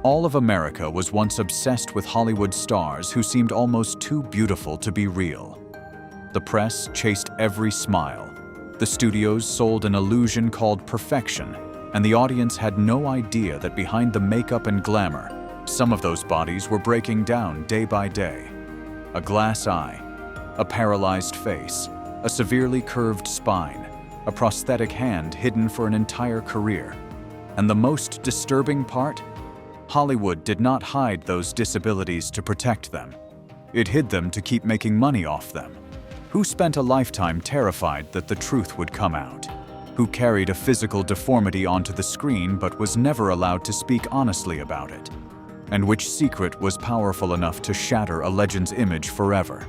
All of America was once obsessed with Hollywood stars who seemed almost too beautiful to be real. The press chased every smile. The studios sold an illusion called perfection, and the audience had no idea that behind the makeup and glamour, some of those bodies were breaking down day by day. A glass eye, a paralyzed face, a severely curved spine, a prosthetic hand hidden for an entire career. And the most disturbing part? Hollywood did not hide those disabilities to protect them. It hid them to keep making money off them. Who spent a lifetime terrified that the truth would come out? Who carried a physical deformity onto the screen but was never allowed to speak honestly about it? And which secret was powerful enough to shatter a legend's image forever?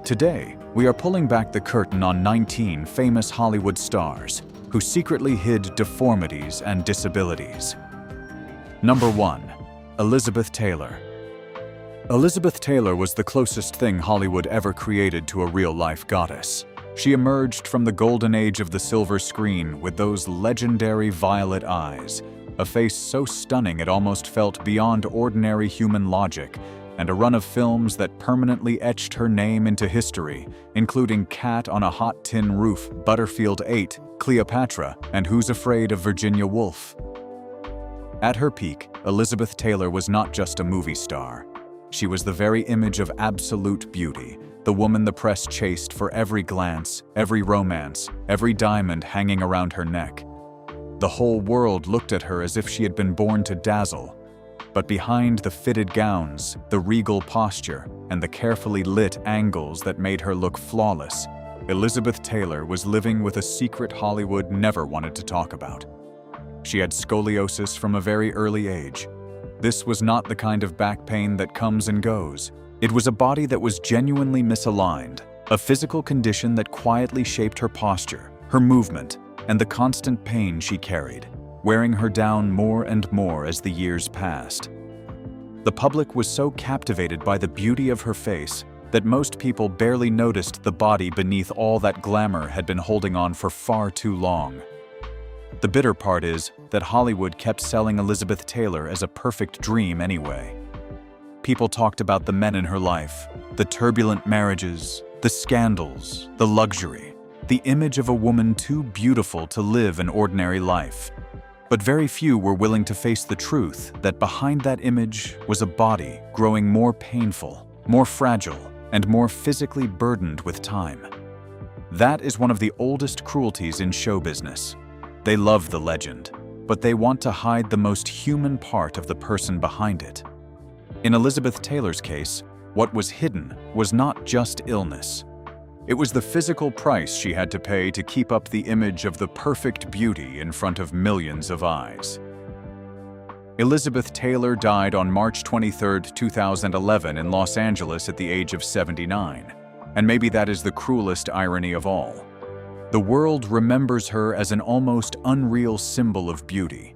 Today, we are pulling back the curtain on 19 famous Hollywood stars who secretly hid deformities and disabilities. Number 1. Elizabeth Taylor. Elizabeth Taylor was the closest thing Hollywood ever created to a real-life goddess. She emerged from the golden age of the silver screen with those legendary violet eyes, a face so stunning it almost felt beyond ordinary human logic, and a run of films that permanently etched her name into history, including Cat on a Hot Tin Roof, Butterfield 8, Cleopatra, and Who's Afraid of Virginia Woolf? At her peak, Elizabeth Taylor was not just a movie star. She was the very image of absolute beauty, the woman the press chased for every glance, every romance, every diamond hanging around her neck. The whole world looked at her as if she had been born to dazzle. But behind the fitted gowns, the regal posture, and the carefully lit angles that made her look flawless, Elizabeth Taylor was living with a secret Hollywood never wanted to talk about. She had scoliosis from a very early age. This was not the kind of back pain that comes and goes. It was a body that was genuinely misaligned, a physical condition that quietly shaped her posture, her movement, and the constant pain she carried, wearing her down more and more as the years passed. The public was so captivated by the beauty of her face that most people barely noticed the body beneath all that glamour had been holding on for far too long. The bitter part is that Hollywood kept selling Elizabeth Taylor as a perfect dream anyway. People talked about the men in her life, the turbulent marriages, the scandals, the luxury, the image of a woman too beautiful to live an ordinary life. But very few were willing to face the truth that behind that image was a body growing more painful, more fragile, and more physically burdened with time. That is one of the oldest cruelties in show business. They love the legend, but they want to hide the most human part of the person behind it. In Elizabeth Taylor's case, what was hidden was not just illness. It was the physical price she had to pay to keep up the image of the perfect beauty in front of millions of eyes. Elizabeth Taylor died on March 23, 2011 in Los Angeles at the age of 79, and maybe that is the cruelest irony of all. The world remembers her as an almost unreal symbol of beauty.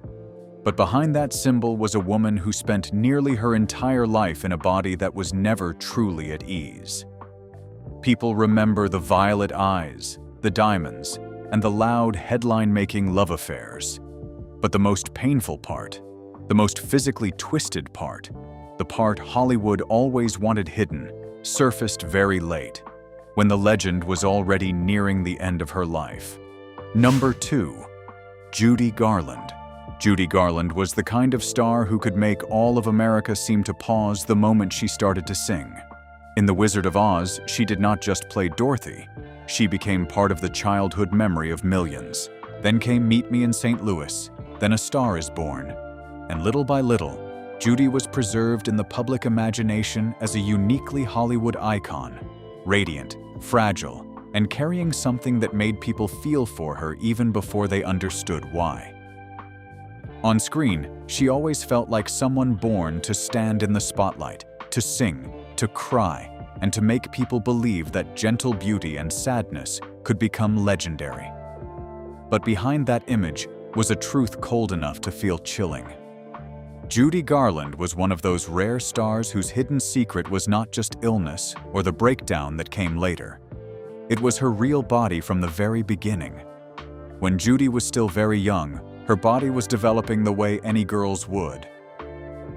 But behind that symbol was a woman who spent nearly her entire life in a body that was never truly at ease. People remember the violet eyes, the diamonds, and the loud headline-making love affairs. But the most painful part, the most physically twisted part, the part Hollywood always wanted hidden, surfaced very late, when the legend was already nearing the end of her life. Number 2. Judy Garland. Judy Garland was the kind of star who could make all of America seem to pause the moment she started to sing. In The Wizard of Oz, she did not just play Dorothy. She became part of the childhood memory of millions. Then came Meet Me in St. Louis, then A Star is Born. And little by little, Judy was preserved in the public imagination as a uniquely Hollywood icon, radiant, fragile, and carrying something that made people feel for her even before they understood why. On screen, she always felt like someone born to stand in the spotlight, to sing, to cry, and to make people believe that gentle beauty and sadness could become legendary. But behind that image was a truth cold enough to feel chilling. Judy Garland was one of those rare stars whose hidden secret was not just illness or the breakdown that came later. It was her real body from the very beginning. When Judy was still very young, her body was developing the way any girl's would,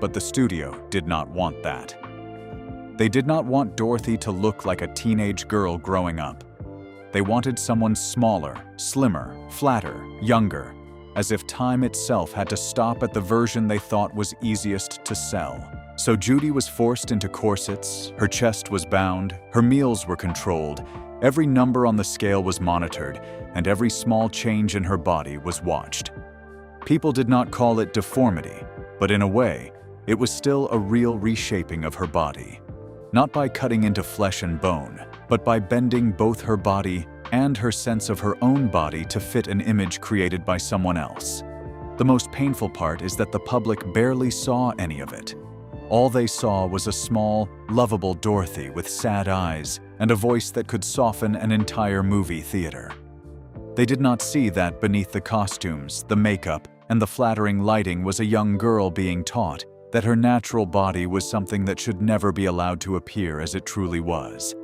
But the studio did not want that. They did not want Dorothy to look like a teenage girl growing up. They wanted someone smaller, slimmer, flatter, younger, as if time itself had to stop at the version they thought was easiest to sell. So Judy was forced into corsets, her chest was bound, her meals were controlled, every number on the scale was monitored, and every small change in her body was watched. People did not call it deformity, but in a way, it was still a real reshaping of her body. Not by cutting into flesh and bone, but by bending both her body and her sense of her own body to fit an image created by someone else. The most painful part is that the public barely saw any of it. All they saw was a small, lovable Dorothy with sad eyes and a voice that could soften an entire movie theater. They did not see that beneath the costumes, the makeup, and the flattering lighting was a young girl being taught that her natural body was something that should never be allowed to appear as it truly was.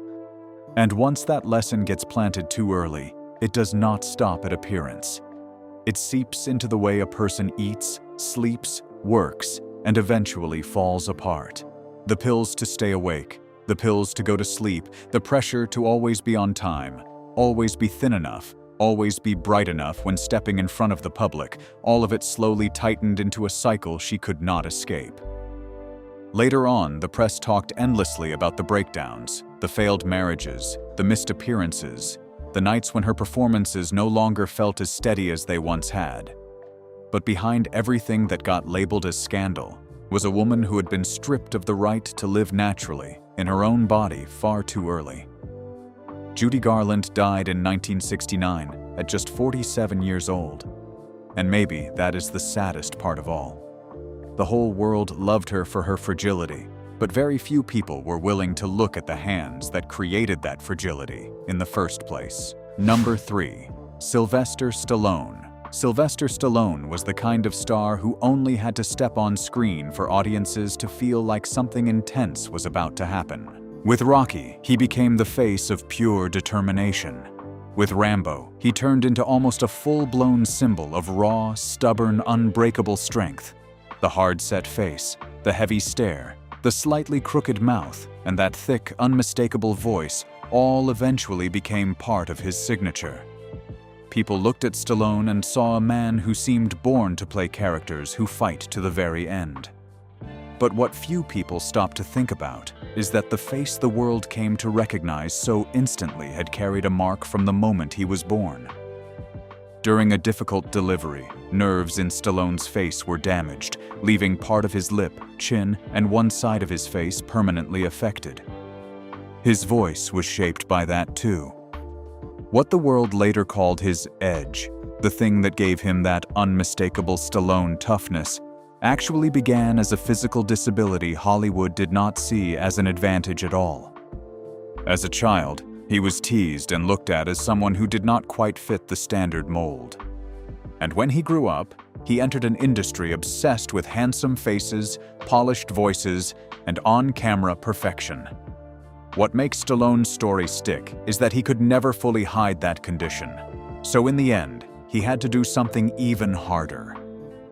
And once that lesson gets planted too early, it does not stop at appearance. It seeps into the way a person eats, sleeps, works, and eventually falls apart. The pills to stay awake, the pills to go to sleep, the pressure to always be on time, always be thin enough, always be bright enough when stepping in front of the public, all of it slowly tightened into a cycle she could not escape. Later on, the press talked endlessly about the breakdowns, the failed marriages, the missed appearances, the nights when her performances no longer felt as steady as they once had. But behind everything that got labeled as scandal was a woman who had been stripped of the right to live naturally in her own body far too early. Judy Garland died in 1969 at just 47 years old. And maybe that is the saddest part of all. The whole world loved her for her fragility, but very few people were willing to look at the hands that created that fragility in the first place. Number 3. Sylvester Stallone. Sylvester Stallone was the kind of star who only had to step on screen for audiences to feel like something intense was about to happen. With Rocky, he became the face of pure determination. With Rambo, he turned into almost a full-blown symbol of raw, stubborn, unbreakable strength. The hard-set face, the heavy stare, the slightly crooked mouth, and that thick, unmistakable voice all eventually became part of his signature. People looked at Stallone and saw a man who seemed born to play characters who fight to the very end. But what few people stopped to think about is that the face the world came to recognize so instantly had carried a mark from the moment he was born. During a difficult delivery, nerves in Stallone's face were damaged, leaving part of his lip, chin, and one side of his face permanently affected. His voice was shaped by that too. What the world later called his edge, the thing that gave him that unmistakable Stallone toughness, actually began as a physical disability Hollywood did not see as an advantage at all. As a child, he was teased and looked at as someone who did not quite fit the standard mold. And when he grew up, he entered an industry obsessed with handsome faces, polished voices, and on-camera perfection. What makes Stallone's story stick is that he could never fully hide that condition. So in the end, he had to do something even harder.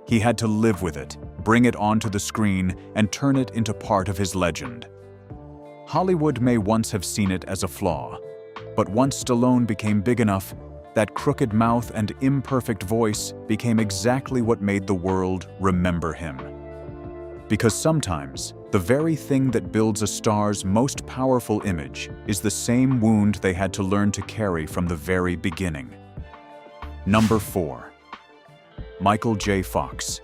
He had to live with it, bring it onto the screen, and turn it into part of his legend. Hollywood may once have seen it as a flaw, but once Stallone became big enough, that crooked mouth and imperfect voice became exactly what made the world remember him. Because sometimes, the very thing that builds a star's most powerful image is the same wound they had to learn to carry from the very beginning. Number 4. Michael J. Fox.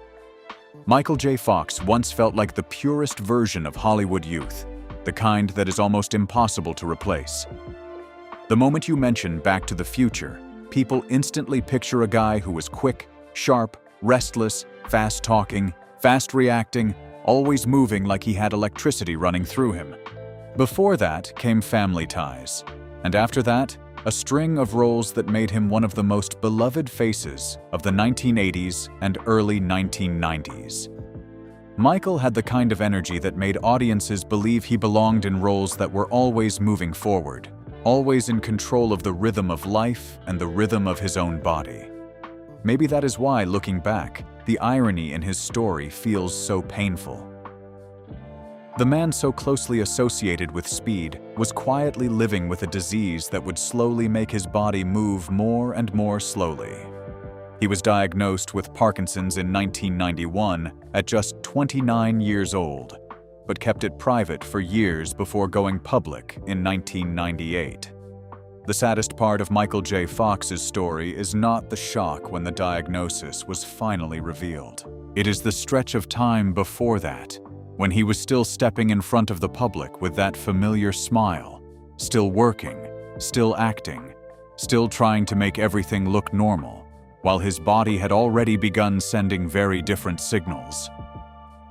Michael J. Fox once felt like the purest version of Hollywood youth, the kind that is almost impossible to replace. The moment you mention Back to the Future, people instantly picture a guy who was quick, sharp, restless, fast-talking, fast-reacting, always moving like he had electricity running through him. Before that came Family Ties, and after that, a string of roles that made him one of the most beloved faces of the 1980s and early 1990s. Michael had the kind of energy that made audiences believe he belonged in roles that were always moving forward, always in control of the rhythm of life and the rhythm of his own body. Maybe that is why, looking back, the irony in his story feels so painful. The man so closely associated with speed was quietly living with a disease that would slowly make his body move more and more slowly. He was diagnosed with Parkinson's in 1991 at just 29 years old, but kept it private for years before going public in 1998. The saddest part of Michael J. Fox's story is not the shock when the diagnosis was finally revealed. It is the stretch of time before that, when he was still stepping in front of the public with that familiar smile, still working, still acting, still trying to make everything look normal, while his body had already begun sending very different signals.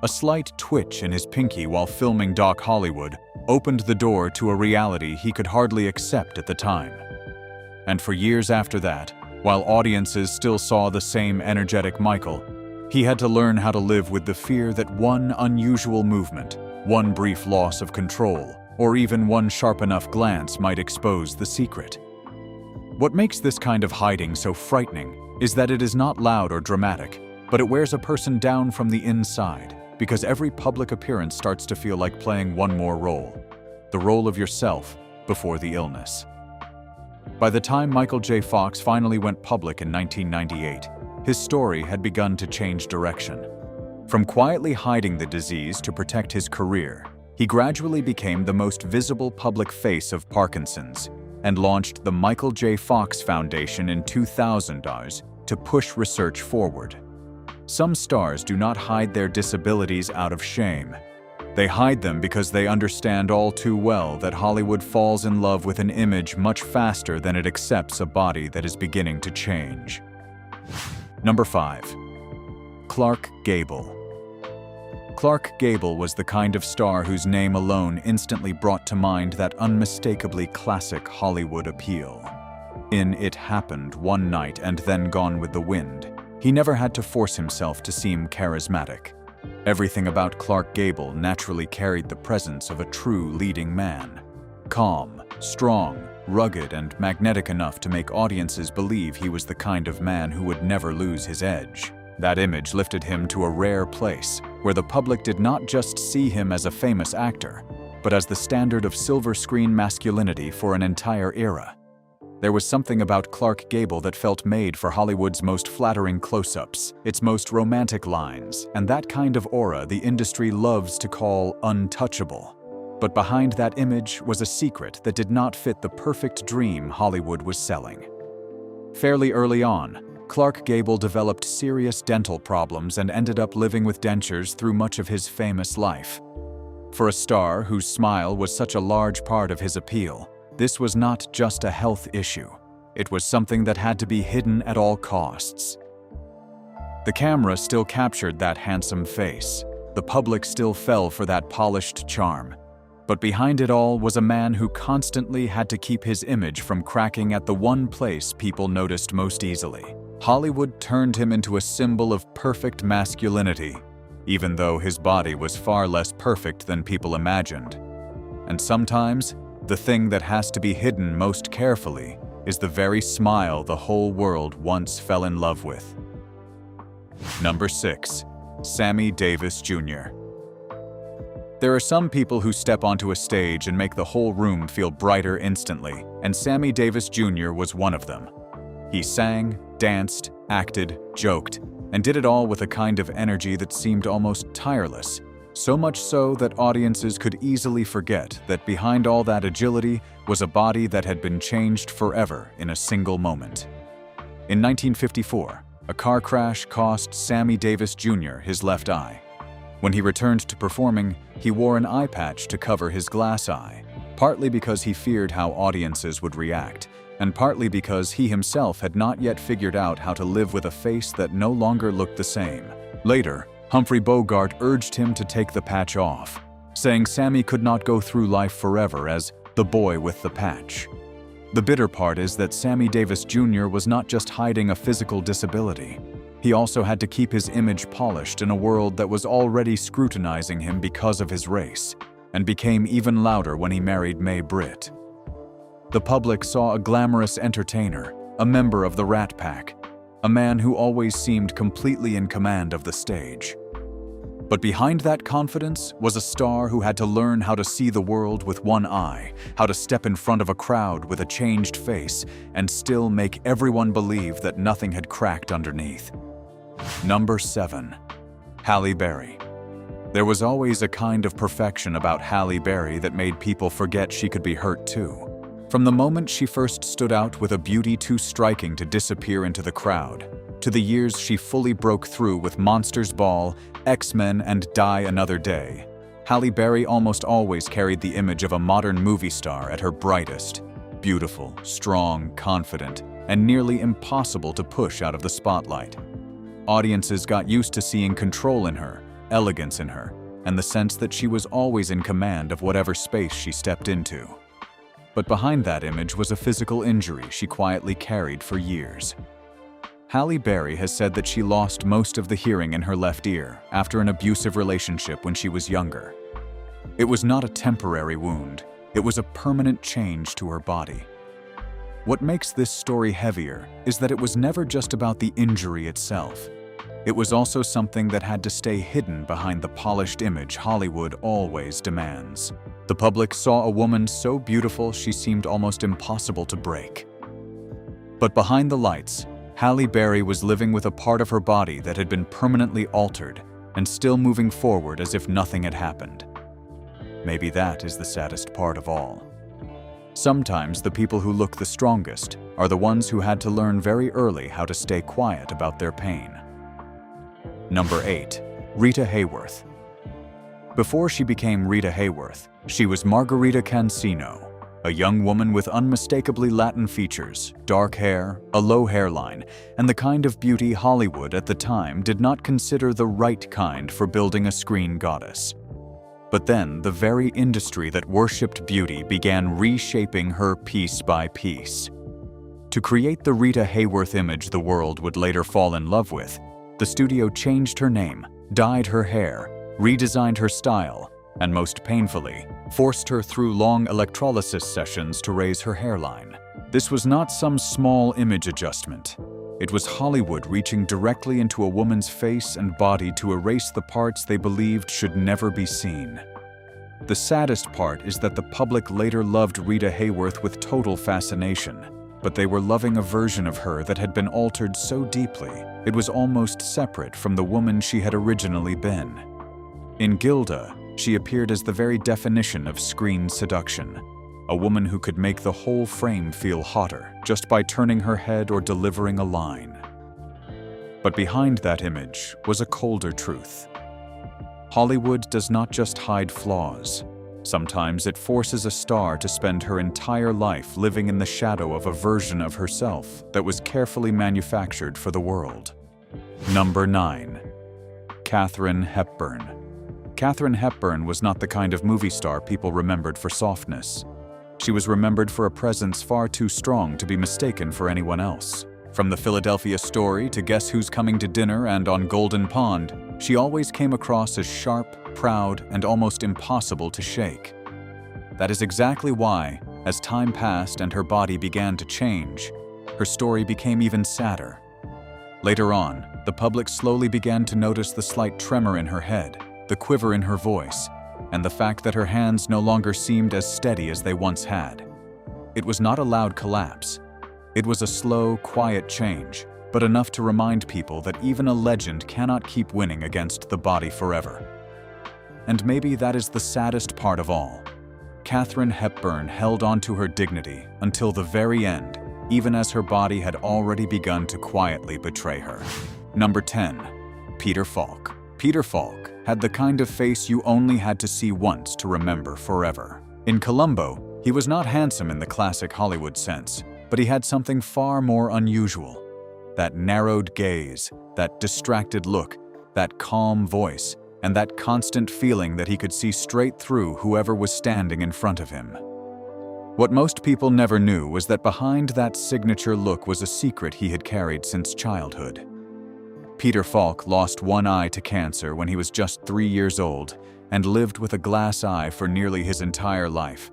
A slight twitch in his pinky while filming Doc Hollywood opened the door to a reality he could hardly accept at the time. And for years after that, while audiences still saw the same energetic Michael, he had to learn how to live with the fear that one unusual movement, one brief loss of control, or even one sharp enough glance might expose the secret. What makes this kind of hiding so frightening is that it is not loud or dramatic, but it wears a person down from the inside, because every public appearance starts to feel like playing one more role, the role of yourself before the illness. By the time Michael J. Fox finally went public in 1998, his story had begun to change direction. From quietly hiding the disease to protect his career, he gradually became the most visible public face of Parkinson's and launched the Michael J. Fox Foundation in 2000 to push research forward. Some stars do not hide their disabilities out of shame. They hide them because they understand all too well that Hollywood falls in love with an image much faster than it accepts a body that is beginning to change. Number 5. Clark Gable. Clark Gable was the kind of star whose name alone instantly brought to mind that unmistakably classic Hollywood appeal. In It Happened One Night and Then Gone with the Wind, he never had to force himself to seem charismatic. Everything about Clark Gable naturally carried the presence of a true leading man. Calm, strong, rugged, and magnetic enough to make audiences believe he was the kind of man who would never lose his edge. That image lifted him to a rare place, where the public did not just see him as a famous actor, but as the standard of silver screen masculinity for an entire era. There was something about Clark Gable that felt made for Hollywood's most flattering close-ups, its most romantic lines, and that kind of aura the industry loves to call untouchable. But behind that image was a secret that did not fit the perfect dream Hollywood was selling. Fairly early on, Clark Gable developed serious dental problems and ended up living with dentures through much of his famous life. For a star whose smile was such a large part of his appeal, this was not just a health issue. It was something that had to be hidden at all costs. The camera still captured that handsome face. The public still fell for that polished charm. But behind it all was a man who constantly had to keep his image from cracking at the one place people noticed most easily. Hollywood turned him into a symbol of perfect masculinity, even though his body was far less perfect than people imagined. And sometimes, the thing that has to be hidden most carefully is the very smile the whole world once fell in love with. Number 6. Sammy Davis Jr. There are some people who step onto a stage and make the whole room feel brighter instantly, and Sammy Davis Jr. was one of them. He sang, danced, acted, joked, and did it all with a kind of energy that seemed almost tireless, so much so that audiences could easily forget that behind all that agility was a body that had been changed forever in a single moment. In 1954, a car crash cost Sammy Davis Jr. his left eye. When he returned to performing, he wore an eye patch to cover his glass eye, partly because he feared how audiences would react, and partly because he himself had not yet figured out how to live with a face that no longer looked the same. Later, Humphrey Bogart urged him to take the patch off, saying Sammy could not go through life forever as the boy with the patch. The bitter part is that Sammy Davis Jr. was not just hiding a physical disability. He also had to keep his image polished in a world that was already scrutinizing him because of his race, and became even louder when he married Mae Britt. The public saw a glamorous entertainer, a member of the Rat Pack, a man who always seemed completely in command of the stage. But behind that confidence was a star who had to learn how to see the world with one eye, how to step in front of a crowd with a changed face, and still make everyone believe that nothing had cracked underneath. Number 7. Halle Berry. There was always a kind of perfection about Halle Berry that made people forget she could be hurt too. From the moment she first stood out with a beauty too striking to disappear into the crowd, to the years she fully broke through with Monsters Ball, X-Men, and Die Another Day, Halle Berry almost always carried the image of a modern movie star at her brightest. Beautiful, strong, confident, and nearly impossible to push out of the spotlight. Audiences got used to seeing control in her, elegance in her, and the sense that she was always in command of whatever space she stepped into. But behind that image was a physical injury she quietly carried for years. Halle Berry has said that she lost most of the hearing in her left ear after an abusive relationship when she was younger. It was not a temporary wound, it was a permanent change to her body. What makes this story heavier is that it was never just about the injury itself. It was also something that had to stay hidden behind the polished image Hollywood always demands. The public saw a woman so beautiful she seemed almost impossible to break. But behind the lights, Halle Berry was living with a part of her body that had been permanently altered and still moving forward as if nothing had happened. Maybe that is the saddest part of all. Sometimes the people who look the strongest are the ones who had to learn very early how to stay quiet about their pain. Number 8. Rita Hayworth. Before she became Rita Hayworth, she was Margarita Cancino, a young woman with unmistakably Latin features, dark hair, a low hairline, and the kind of beauty Hollywood at the time did not consider the right kind for building a screen goddess. But then, the very industry that worshipped beauty began reshaping her piece by piece. To create the Rita Hayworth image the world would later fall in love with, the studio changed her name, dyed her hair, redesigned her style, and most painfully, forced her through long electrolysis sessions to raise her hairline. This was not some small image adjustment. It was Hollywood reaching directly into a woman's face and body to erase the parts they believed should never be seen. The saddest part is that the public later loved Rita Hayworth with total fascination, but they were loving a version of her that had been altered so deeply it was almost separate from the woman she had originally been. In Gilda, she appeared as the very definition of screen seduction, a woman who could make the whole frame feel hotter just by turning her head or delivering a line. But behind that image was a colder truth. Hollywood does not just hide flaws. Sometimes it forces a star to spend her entire life living in the shadow of a version of herself that was carefully manufactured for the world. Number 9. Katharine Hepburn. Katharine Hepburn was not the kind of movie star people remembered for softness. She was remembered for a presence far too strong to be mistaken for anyone else. From the Philadelphia Story to Guess Who's Coming to Dinner and On Golden Pond, she always came across as sharp, proud, and almost impossible to shake. That is exactly why, as time passed and her body began to change, her story became even sadder. Later on, the public slowly began to notice the slight tremor in her head, the quiver in her voice, and the fact that her hands no longer seemed as steady as they once had. It was not a loud collapse. It was a slow, quiet change, but enough to remind people that even a legend cannot keep winning against the body forever. And maybe that is the saddest part of all. Katharine Hepburn held on to her dignity until the very end, even as her body had already begun to quietly betray her. Number 10. Peter Falk. Peter Falk had the kind of face you only had to see once to remember forever. In Columbo, he was not handsome in the classic Hollywood sense, but he had something far more unusual. That narrowed gaze, that distracted look, that calm voice, and that constant feeling that he could see straight through whoever was standing in front of him. What most people never knew was that behind that signature look was a secret he had carried since childhood. Peter Falk lost one eye to cancer when he was just 3 years old and lived with a glass eye for nearly his entire life.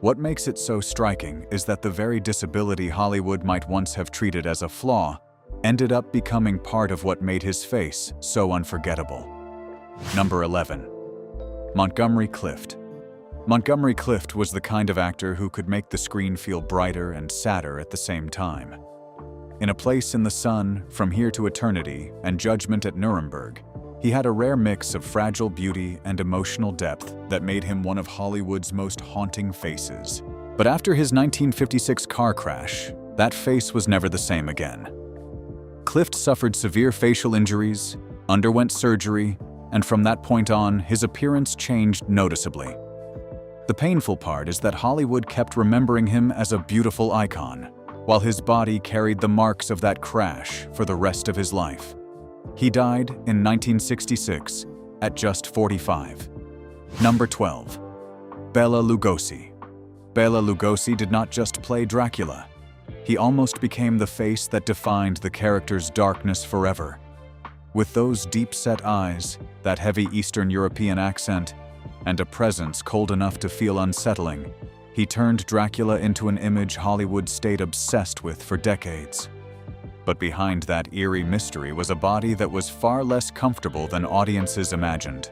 What makes it so striking is that the very disability Hollywood might once have treated as a flaw ended up becoming part of what made his face so unforgettable. Number 11. Montgomery Clift. Montgomery Clift was the kind of actor who could make the screen feel brighter and sadder at the same time. In A Place in the Sun, From Here to Eternity, and Judgment at Nuremberg, he had a rare mix of fragile beauty and emotional depth that made him one of Hollywood's most haunting faces. But after his 1956 car crash, that face was never the same again. Clift suffered severe facial injuries, underwent surgery, and from that point on, his appearance changed noticeably. The painful part is that Hollywood kept remembering him as a beautiful icon, while his body carried the marks of that crash for the rest of his life. He died in 1966 at just 45. Number 12. Bela Lugosi. Bela Lugosi did not just play Dracula. He almost became the face that defined the character's darkness forever. With those deep-set eyes, that heavy Eastern European accent, and a presence cold enough to feel unsettling, he turned Dracula into an image Hollywood stayed obsessed with for decades. But behind that eerie mystery was a body that was far less comfortable than audiences imagined.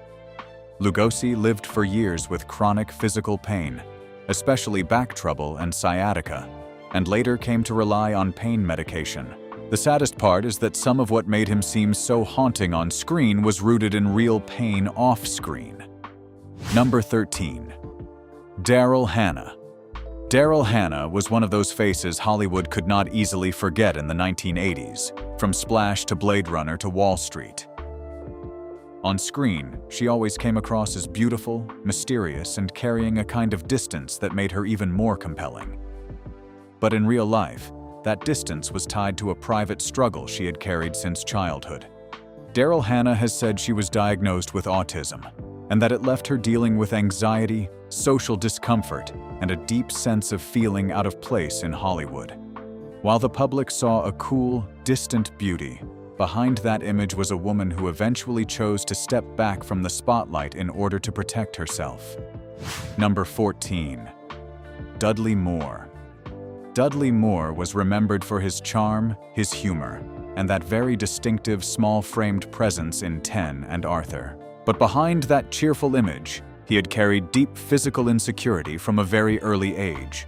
Lugosi lived for years with chronic physical pain, especially back trouble and sciatica, and later came to rely on pain medication. The saddest part is that some of what made him seem so haunting on screen was rooted in real pain off-screen. Number 13. Daryl Hannah. Daryl Hannah was one of those faces Hollywood could not easily forget in the 1980s, from Splash to Blade Runner to Wall Street. On screen, she always came across as beautiful, mysterious, and carrying a kind of distance that made her even more compelling. But in real life, that distance was tied to a private struggle she had carried since childhood. Daryl Hannah has said she was diagnosed with autism, and that it left her dealing with anxiety, social discomfort, and a deep sense of feeling out of place in Hollywood. While the public saw a cool, distant beauty, behind that image was a woman who eventually chose to step back from the spotlight in order to protect herself. Number 14. Dudley Moore. Dudley Moore was remembered for his charm, his humor, and that very distinctive small-framed presence in 10 and Arthur. But behind that cheerful image, he had carried deep physical insecurity from a very early age.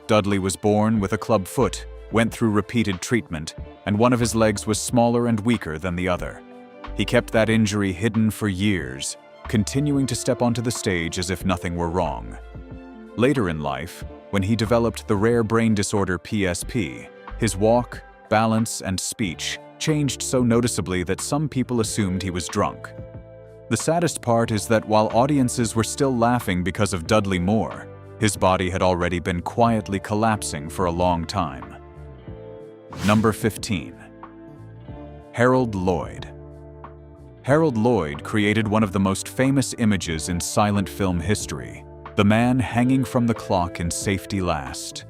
Dudley was born with a club foot, went through repeated treatment, and one of his legs was smaller and weaker than the other. He kept that injury hidden for years, continuing to step onto the stage as if nothing were wrong. Later in life, when he developed the rare brain disorder PSP, his walk, balance, and speech changed so noticeably that some people assumed he was drunk. The saddest part is that while audiences were still laughing because of Dudley Moore, his body had already been quietly collapsing for a long time. Number 15. Harold Lloyd. Harold Lloyd created one of the most famous images in silent film history, the man hanging from the clock in Safety Last.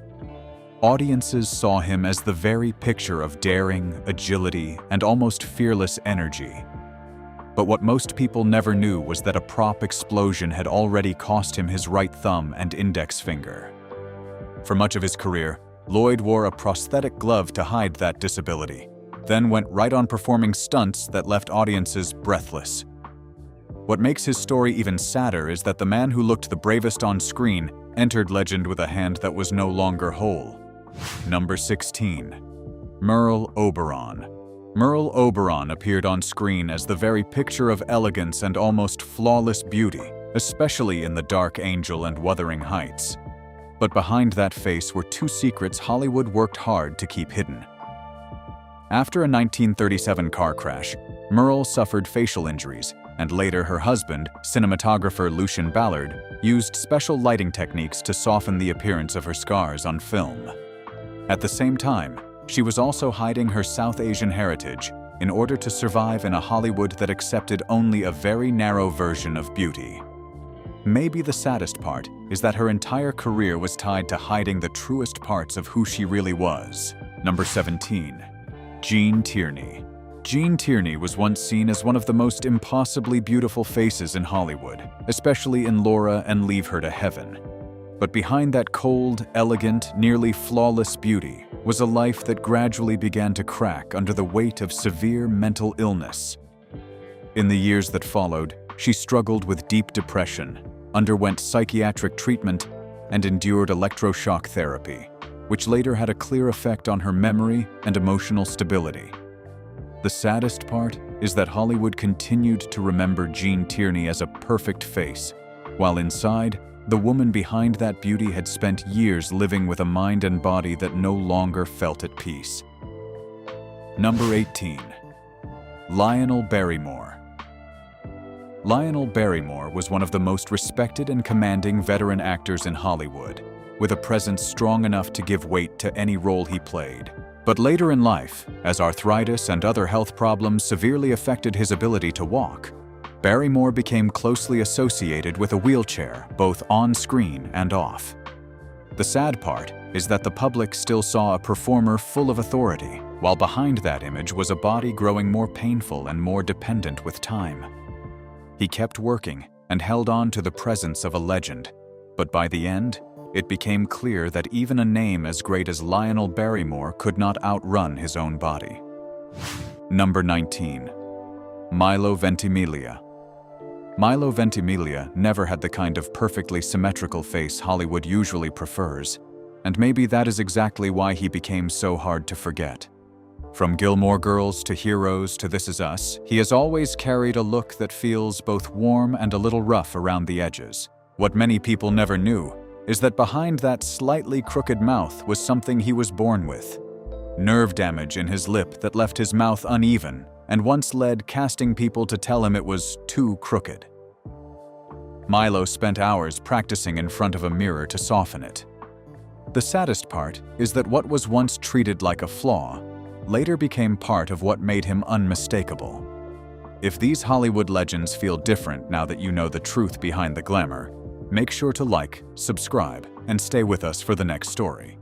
Audiences saw him as the very picture of daring, agility, and almost fearless energy. But what most people never knew was that a prop explosion had already cost him his right thumb and index finger. For much of his career, Lloyd wore a prosthetic glove to hide that disability, then went right on performing stunts that left audiences breathless. What makes his story even sadder is that the man who looked the bravest on screen entered legend with a hand that was no longer whole. Number 16. Merle Oberon. Merle Oberon appeared on screen as the very picture of elegance and almost flawless beauty, especially in The Dark Angel and Wuthering Heights. But behind that face were two secrets Hollywood worked hard to keep hidden. After a 1937 car crash, Merle suffered facial injuries, and later her husband, cinematographer Lucien Ballard, used special lighting techniques to soften the appearance of her scars on film. At the same time, she was also hiding her South Asian heritage in order to survive in a Hollywood that accepted only a very narrow version of beauty. Maybe the saddest part is that her entire career was tied to hiding the truest parts of who she really was. Number 17. Gene Tierney. Gene Tierney was once seen as one of the most impossibly beautiful faces in Hollywood, especially in Laura and Leave Her to Heaven. But behind that cold, elegant, nearly flawless beauty was a life that gradually began to crack under the weight of severe mental illness. In the years that followed, she struggled with deep depression, underwent psychiatric treatment, and endured electroshock therapy, which later had a clear effect on her memory and emotional stability. The saddest part is that Hollywood continued to remember Jean Tierney as a perfect face, while inside, the woman behind that beauty had spent years living with a mind and body that no longer felt at peace. Number 18. Lionel Barrymore. Lionel Barrymore was one of the most respected and commanding veteran actors in Hollywood, with a presence strong enough to give weight to any role he played. But later in life, as arthritis and other health problems severely affected his ability to walk, Barrymore became closely associated with a wheelchair, both on screen and off. The sad part is that the public still saw a performer full of authority, while behind that image was a body growing more painful and more dependent with time. He kept working and held on to the presence of a legend, but by the end, it became clear that even a name as great as Lionel Barrymore could not outrun his own body. Number 19. Milo Ventimiglia. Milo Ventimiglia never had the kind of perfectly symmetrical face Hollywood usually prefers, and maybe that is exactly why he became so hard to forget. From Gilmore Girls to Heroes to This Is Us, he has always carried a look that feels both warm and a little rough around the edges. What many people never knew is that behind that slightly crooked mouth was something he was born with. Nerve damage in his lip that left his mouth uneven and once led casting people to tell him it was too crooked. Milo spent hours practicing in front of a mirror to soften it. The saddest part is that what was once treated like a flaw later became part of what made him unmistakable. If these Hollywood legends feel different now that you know the truth behind the glamour, make sure to like, subscribe, and stay with us for the next story.